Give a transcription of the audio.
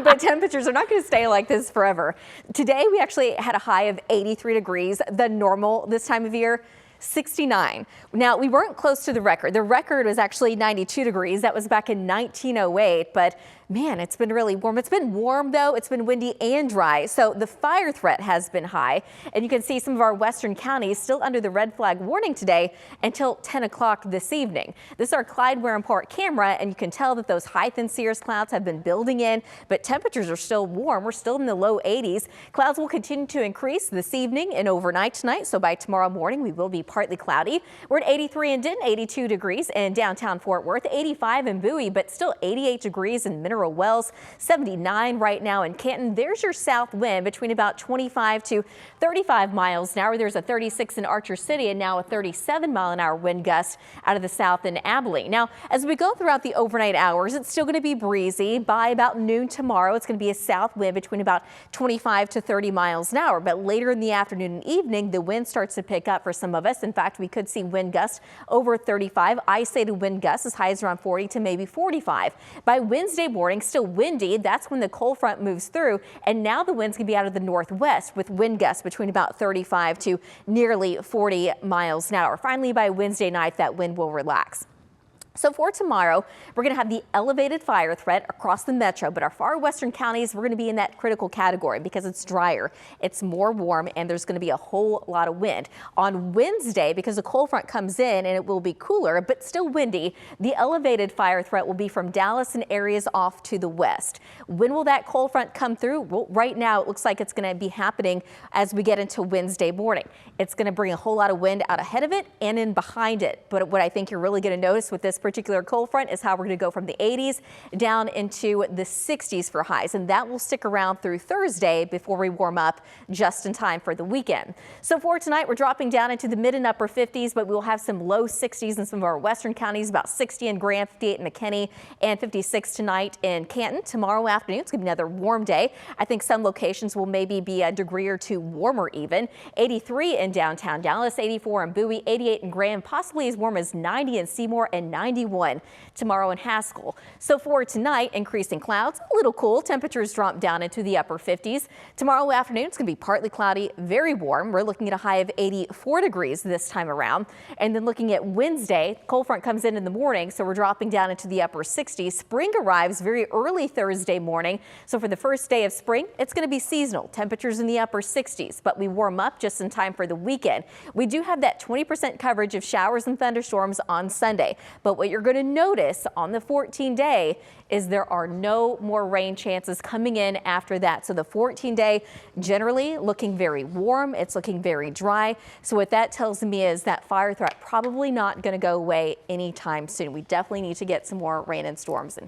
but temperatures are not going to stay like this forever. Today, we actually had a high of 83 degrees, the normal this time of year. 69. Now, we weren't close to the record. The record was actually 92 degrees. That was back in 1908, but man, it's been really warm. It's been warm though. It's been windy and dry. So the fire threat has been high, and you can see some of our western counties still under the red flag warning today until 10 o'clock this evening. This is our Clyde Warren camera, and you can tell that those high thin cirrus clouds have been building in, but temperatures are still warm. We're still in the low 80s. Clouds will continue to increase this evening and overnight tonight. So by tomorrow morning, we will be partly cloudy. We're at 83 in Denton, 82 degrees in downtown Fort Worth, 85 in Bowie, but still 88 degrees in Mineral Wells, 79 right now in Canton. There's your south wind between about 25 to 35 miles an hour. There's a 36 in Archer City and now a 37-mile-an-hour wind gust out of the south in Abilene. Now, as we go throughout the overnight hours, it's still going to be breezy. By about noon tomorrow, it's going to be a south wind between about 25 to 30 miles an hour. But later in the afternoon and evening, the wind starts to pick up for some of us. In fact, we could see wind gusts over 35. Isolated wind gusts as high as around 40 to maybe 45. By Wednesday morning, still windy. That's when the cold front moves through, and now the wind's going to be out of the northwest with wind gusts between about 35 to nearly 40 miles an hour. Finally, by Wednesday night, that wind will relax. So for tomorrow, we're going to have the elevated fire threat across the metro, but our far western counties, we're going to be in that critical category because it's drier, it's more warm, and there's going to be a whole lot of wind. On Wednesday, because the cold front comes in and it will be cooler, but still windy, the elevated fire threat will be from Dallas and areas off to the west. When will that cold front come through? Well, right now, it looks like it's going to be happening as we get into Wednesday morning. It's going to bring a whole lot of wind out ahead of it and in behind it. But what I think you're really going to notice with this particular cold front is how we're going to go from the 80s down into the 60s for highs, and that will stick around through Thursday before we warm up just in time for the weekend. So for tonight, we're dropping down into the mid and upper 50s, but we'll have some low 60s in some of our western counties, about 60 in Grant, 58 in McKinney, and 56 tonight in Canton. Tomorrow afternoon, it's going to be another warm day. I think some locations will maybe be a degree or two warmer even. 83 in downtown Dallas, 84 in Bowie, 88 in Graham, possibly as warm as 90 in Seymour, and 91 tomorrow in Haskell. So for tonight, increasing clouds, a little cool. Temperatures drop down into the upper 50s. Tomorrow afternoon, it's going to be partly cloudy, very warm. We're looking at a high of 84 degrees this time around. And then looking at Wednesday, cold front comes in the morning, so we're dropping down into the upper 60s. Spring arrives very early Thursday morning. So for the first day of spring, it's going to be seasonal. Temperatures in the upper 60s, but we warm up just in time for the weekend. We do have that 20% coverage of showers and thunderstorms on Sunday, but what you're going to notice on the 14-day is there are no more rain chances coming in after that. So the 14-day generally looking very warm. It's looking very dry. So what that tells me is that fire threat probably not going to go away anytime soon. We definitely need to get some more rain and storms in here.